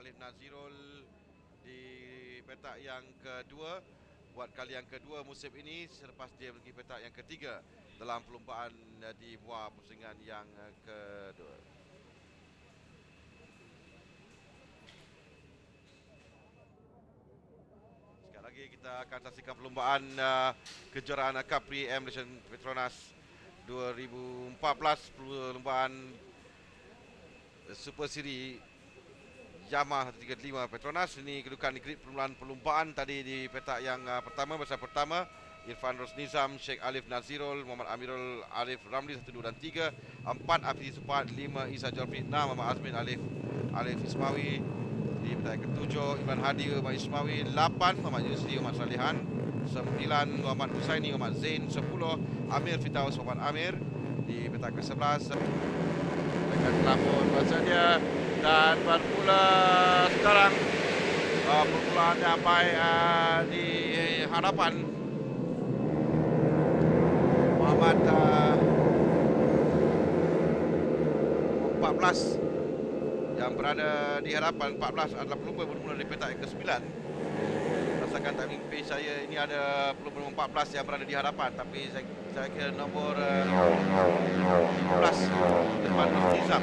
Alif Nazirul di petak yang kedua buat kali yang kedua musim ini selepas dia pergi petak yang ketiga dalam perlumbaan di buah pusingan yang kedua. Sekali lagi kita akan saksikan perlumbaan kejuaraan Capri M Malaysian Petronas 2014, perlumbaan Super Series Yamaha 135 Petronas. Ini kedudukan di grid perlumbaan tadi di petak yang pertama. Bersama pertama Irfan Rosnizam, Sheikh Alif Nazirul, Muhammad Amirul, Arif Ramli 1, 2 dan 3. 4 Hafiz Supat, 5 Isa Jafri, 6 Muhammad Azmin Alif Ismawi. Di petak ke-7 Ibrahim Hadi Muhammad Ismawi, 8 Muhammad Yusri Muhammad Salihan, 9 Muhammad Husaini Muhammad Zain, 10 Amir Fitaus Muhammad Amir. Di petak ke-11 dekat pelapon bahasanya. Dan bermula sekarang permulaan yang baik di hadapan Muhammad 14 yang berada di hadapan 14 adalah pelumba bermula di petak yang ke-9. Rasakan tak mimpi saya ini ada pelumba 14 yang berada di hadapan, tapi saya kira nombor 15 Irfan Rosnizam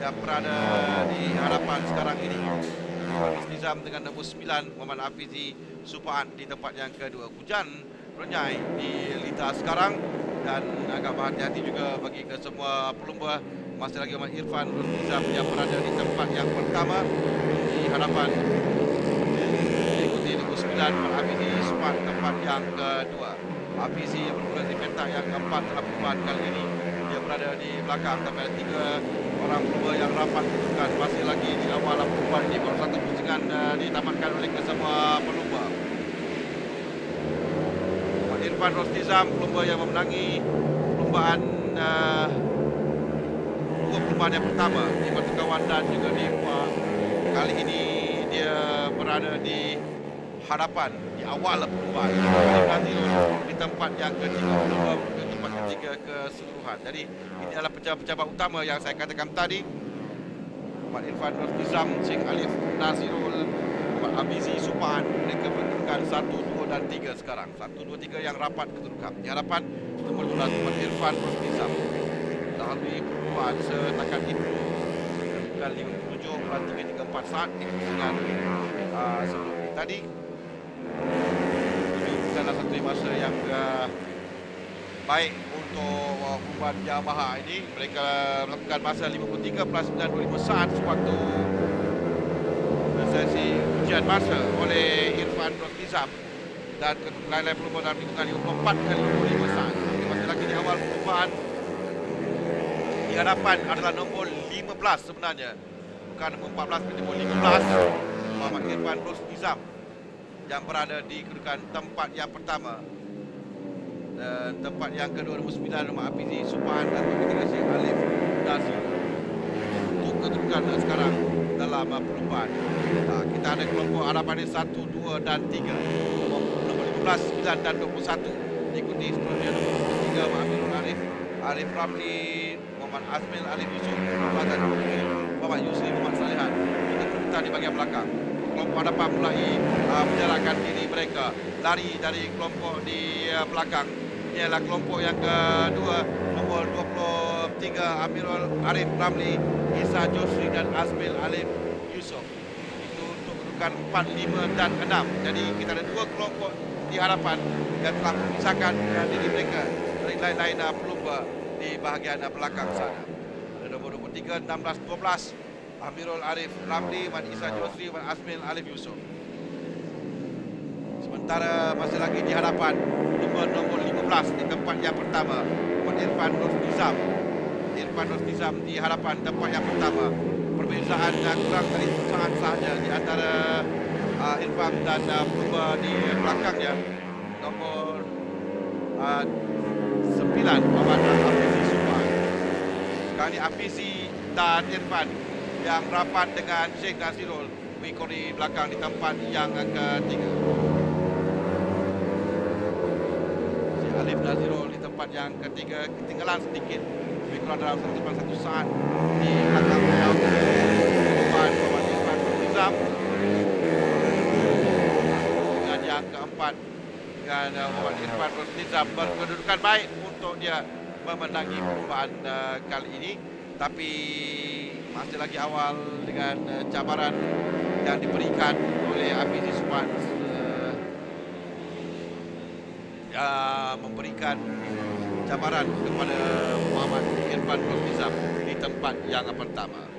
yang berada di hadapan sekarang ini. Rosnizam dengan nombor 9 Muhammad Hafizi Supaan di tempat yang kedua. Hujan renyai di Lita sekarang dan agak berhati-hati juga bagi ke semua pelumba. Masih lagi Muhammad Irfan Rosnizam yang berada di tempat yang pertama di hadapan, diikuti nombor 9 Muhammad Hafizi Supaan tempat yang kedua. Hafizi yang bermula di petak yang keempat dalam perlumbaan kali ini. Dia berada di belakang, tapi ada 3 orang pelumba yang rapat kedudukan. Masih lagi di awal perlumbaan ini, baru satu pusingan ditamatkan oleh kesemua pelumba. Irfan Rosnizam, pelumba yang memenangi perlumbaan dua perlumbaan yang pertama di Batu Kawan dan juga di Kuah. Kali ini dia berada di hadapan di awal perlumbaan di tempat yang ketiga, di tempat ketiga keseluruhan. Jadi ini adalah pejabat-pejabat utama yang saya katakan tadi. Muhammad Irfan Rosnizam, Sheikh Alif Nazirul, Muhammad Hafizi Supaan. Mereka berkedudukan 1, 2 dan 3 sekarang. 1, 2, 3 yang rapat kedudukan. Di hadapan nombor 12 Muhammad Irfan Rosnizam. Melalui perlumbaan setakat itu kedudukan 57, 3, 3, 4 saat dengan sebelum tadi. Ini bukanlah satu masa yang baik untuk perlumbaan Yamaha ini. Mereka melakukan masa 53 plus 925 saat sewaktu sesi ujian masa oleh Irfan Rosnizam, dan lain-lain pelumba dalam lingkungan 54 kali 25 saat. Tapi masih lagi di awal perlumbaan. Di hadapan adalah nombor 15 sebenarnya, bukan nombor 14 tapi nombor 15 Muhammad Irfan Rosnizam yang berada di kedudukan tempat yang pertama. Dan tempat yang kedua nombor 9 Muhammad Hafizi Supaan dan tempat ketiga Sheikh Alif Nazirul. Untuk kedudukan sekarang dalam perlumbaan, kita ada kelompok hadapan ini 1, 2 dan 3. Nombor 15, 9 dan 21 diikuti seterusnya nombor 3 Muhammad Arif, Arif Ramli, Muhammad Azmil, Alif Yusuf, Muhammad Yusri, Muhammad Salihan. Kita berputar di bahagian belakang. Kelompok hadapan mulai menjalankan diri mereka lari dari kelompok di belakang. Ini adalah kelompok yang kedua, nombor 23 Amirul Arif Ramli, Isa Josri dan Azmil Alif Yusuf. Itu untuk kedudukan 4, 5 dan 6. Jadi kita ada 2 kelompok di hadapan yang telah memisahkan diri mereka dari lain-lain pelumba di bahagian belakang sana. Ada nombor 23, 16, 12 Amirul Arif Ramli, Wan Isa Josri, Wan Azmil Alif Yusuf. Sementara masih lagi di hadapan nombor 15 di tempat yang pertama Muhammad Irfan Rosnizam. Irfan Rosnizam di hadapan tempat yang pertama. Perbezaan kurang dari sangat sahaja di antara Irfan dan pelumba di belakangnya. Nombor 9 Muhammad Hafizi Supaan. Sekarang ini Hafizi dan Irfan yang rapat dengan Sheikh Nazirul mengikuti belakang di tempat yang ketiga. Sheikh Alif Nazirul di tempat yang ketiga, ketinggalan sedikit, lebih kurang dalam 1 saat di belakang Muhammad Irfan Rosnizam Nizam dengan yang keempat dengan Muhammad Irfan Nizam berkedudukan baik untuk dia memenangi perlombaan kali ini. Tapi masih lagi awal dengan cabaran yang diberikan oleh Hafizi Subhan memberikan cabaran kepada Muhammad Irfan Nizam di tempat yang pertama.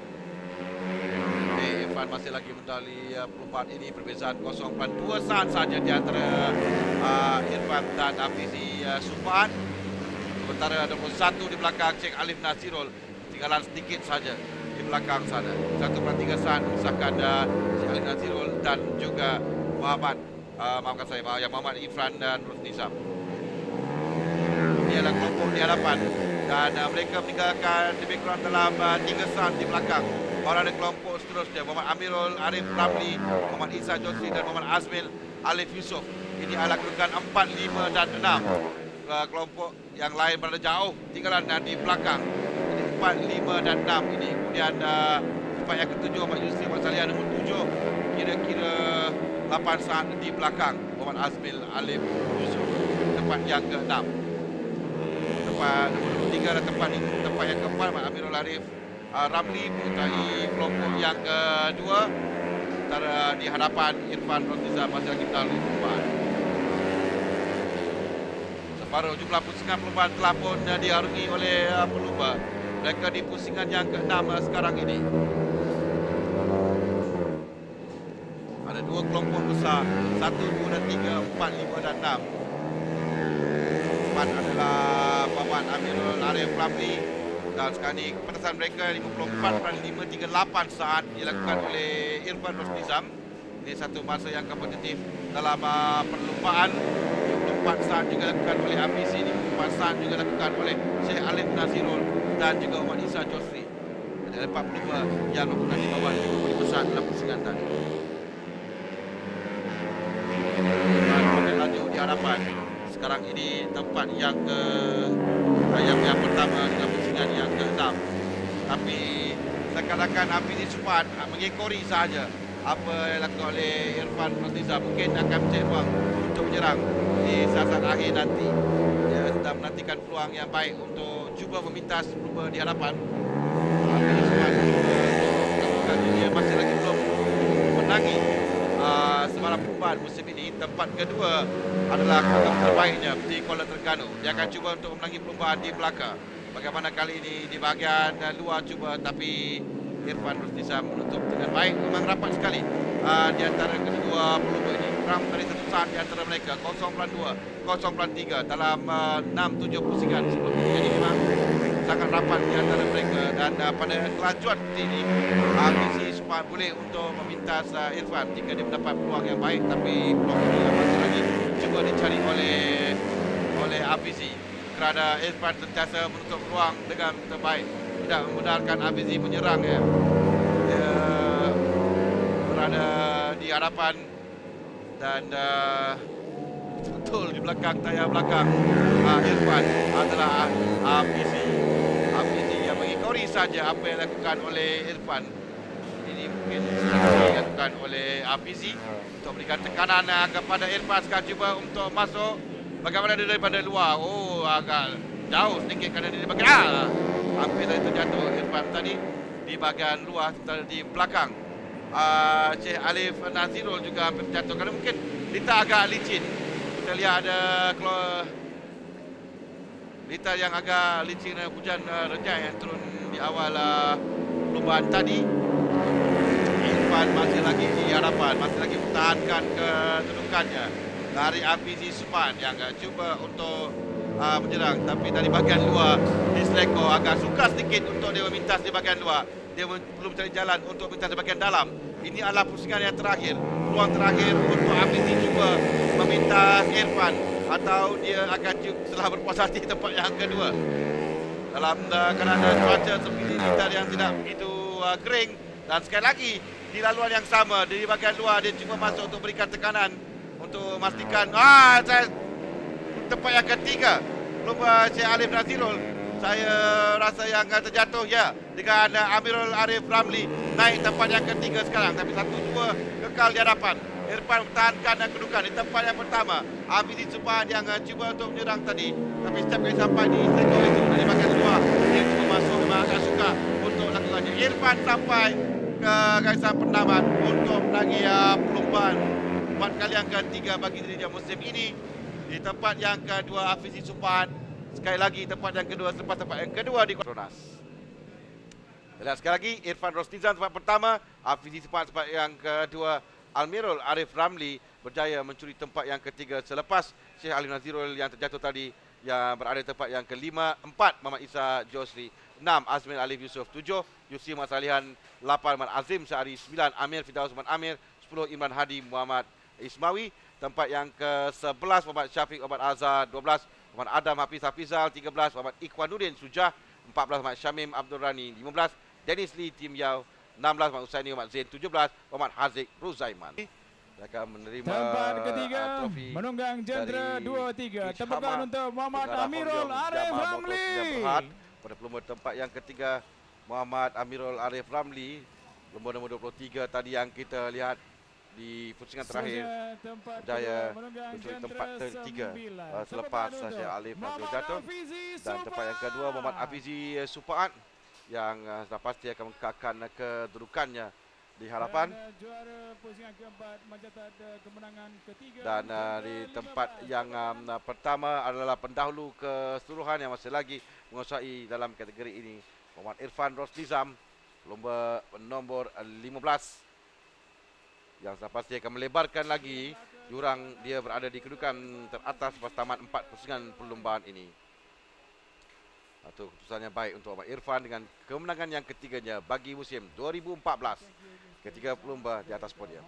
Irfan masih lagi mendali perlombaan ini, perbezaan 0.2 saat saja di antara Irfan dan Hafizi Subhan. Sementara nombor 1 di belakang Sheikh Alif Nazirul tinggalan sedikit saja di belakang sana. 1.3 saat memisahkan Sheikh Alif Nazirul dan juga Muhammad Muhammad Irfan dan Nizam. Ini adalah kelompok di hadapan dan mereka meninggalkan lebih kurang dalam 3 saat di belakang. Baru ada kelompok seterusnya, Muhammad Amirul Arif Ramli, Muhammad Isa Josri dan Muhammad Azmil Alif Yusof. Ini adalah kedudukan 4, 5 dan 6. Kelompok yang lain berada jauh tinggalan di belakang. Jadi 4, 5 dan 6 ini. Kemudian tempat yang ke-7 Muhammad Yusri Masaliyah nombor 7, kira-kira 8 saat di belakang Muhammad Azmil Alif Yusof. Tempat yang ke-6. Tempat nombor 3 dan tempat yang ke-4 Muhammad Amirul Arif Ramli menyertai kelompok yang kedua. Sementara di hadapan Irfan Nizam masih lagi mendahului perlombaan. Separuh jumlah pusingan perlombaan telah pun diarungi oleh pelumba. Mereka di pusingan yang ke-6 sekarang ini. Ada 2 kelompok besar, 1, 2 dan 3, 4, 5 dan 6. Depan adalah Muhammad Amirul Arif Ramli. Dan sekarang ini kepatasan mereka 54.538 saat dilakukan oleh Irfan Nizam. Ini satu masa yang kompetitif dalam perlombaan. 54 saat juga dilakukan oleh Hafizi, 54 saat juga dilakukan oleh Sheikh Alif Nazirul dan juga Muhammad Isa Josri. Ada 42 yang melakukan di bawah 50 saat dalam pusingan tadi. Dan laju di hadapan. Sekarang ini tempat yang pertama dalam pusingan yang ke-6. Tapi seakan-akan Hafizi Subhan mengekori sahaja apa yang dilakukan oleh Irfan Nizam. Mungkin akan mencari ruang untuk menyerang di saat akhir nanti. Dia sedang menantikan peluang yang baik untuk cuba memintas pelumba di hadapan. Hafizi Subhan dia masih lagi belum menangi semalam perlombaan musim ini. Tempat kedua adalah kelompok terbaiknya di Kuala Terengganu. Dia akan cuba untuk memenangi perlombaan di belakang. Bagaimana kali ini di bahagian luar cuba, tapi Irfan Nizam menutup dengan baik. Memang rapat sekali di antara kedua pelumba ini. Kurang dari 1 saat di antara mereka, 0.2, 0.3 dalam 6-7 pusingan sebelum ini. Jadi memang sangat rapat di antara mereka. Dan pada kelajuan seperti ini, Hafizi Subhan boleh untuk memintas Irfan jika dia mendapat peluang yang baik. Tapi peluang ini masih lagi cuba dicari oleh Hafizi. Kerana Irfan sentiasa menutup ruang dengan terbaik, tidak membenarkan Hafizi menyerang. Dia berada di hadapan dan betul di belakang, tayar belakang Irfan adalah Hafizi yang mengikori saja apa yang dilakukan oleh Irfan. Ini mungkin dilakukan oleh Hafizi untuk memberikan tekanan kepada Irfan. Sekarang cuba untuk masuk. Bagaimana dia daripada luar? Oh, agak jauh sedikit kerana dia di bahagian. Hampir tadi terjatuh Irfan tadi di bahagian luar, di belakang. Sheikh Alif Nazirul juga hampir terjatuh kerana mungkin lita agak licin. Kita lihat ada lita yang agak licin, hujan rejai yang turun di awal perlombaan tadi. Irfan masih lagi di hadapan, masih lagi mempertahankan kedudukannya dari Hafizi Subhan yang cuba untuk menyerang, tapi dari bahagian luar di Seleko agak sukar sedikit untuk dia memintas di bahagian luar. Dia perlu mencari jalan untuk memintas di bahagian dalam. Ini adalah pusingan yang terakhir, peluang terakhir untuk Hafizi cuba memintas Irfan, atau dia akan telah berpuas hati tempat yang kedua. Dalam kerana cuaca seperti ini yang tidak begitu kering. Dan sekali lagi di laluan yang sama, di bahagian luar dia cuba masuk untuk berikan tekanan untuk memastikan tempat yang ketiga pelumba Sheikh Alif Nazirul. Saya rasa yang terjatuh ya dengan Amirul Arif Ramli naik tempat yang ketiga sekarang, tapi 1-2 kekal di hadapan. Irfan pertahankan kedudukan di tempat yang pertama. Hafizi Subhan yang cuba untuk menyerang tadi, tapi setiap kali sampai di sektor itu dari bahagian luar, dia cuba masuk, memang agak suka untuk lakukannya. Irfan sampai ke garisan penamat untuk lagi perlombaan 4 kali yang ketiga bagi dirinya musim ini. Di tempat yang kedua Hafizi Subhan, sekali lagi tempat yang kedua selepas tempat yang kedua di Petronas. Lihat sekali lagi, Irfan Rosnizam tempat pertama, Hafizi Subhan tempat yang kedua, Almirul Arif Ramli berjaya mencuri tempat yang ketiga selepas Syekh Ali Nazirul yang terjatuh tadi, yang berada di tempat yang kelima. 4 Muhammad Isa Josri, 6 Azmin Alif Yusof, 7 Yusi Masalihan, 8 Muhammad Azim Sehari, 9 Amir Firdaus Muhammad Amir, 10 Imran Hadi Muhammad Ismawi. Tempat yang ke-11 Muhammad Syafiq Muhammad Azhar, 12 Muhammad Adam Hafiz Hafizal, 13 Muhammad Ikhwanuddin Sujah, 14 Muhammad Syamim Abdul Rani, 15 Dennis Lee Tim Yau, 16 Muhammad Husaini Muhammad Zain, 17 Muhammad Haziq Ruzaiman. Akan menerima tempat ketiga trofi menunggang jentera 2-3 tepukan untuk Muhammad Amirul Arif Ramli. Pada pelumba tempat yang ketiga Muhammad Amirul Arif Ramli, pelumba nombor 23 tadi yang kita lihat di pusingan terakhir, berjaya mencuri tempat ketiga selepas Syekh Alif Nazrul jatuh. Dan tempat yang kedua Muhammad Hafizi Subhan yang sudah pasti akan mengekalkan kedudukannya di hadapan. Dan di tempat yang pertama adalah pendahulu keseluruhan yang masih lagi menguasai dalam kategori ini, Muhammad Irfan Rosnizam, lomba nombor 15, yang sudah pasti akan melebarkan lagi jurang dia berada di kedudukan teratas selepas tamat 4 pusingan perlombaan ini. Itu keputusannya baik untuk Muhammad Irfan dengan kemenangan yang ketiganya bagi musim 2014. Ketiga pelumba di atas podium.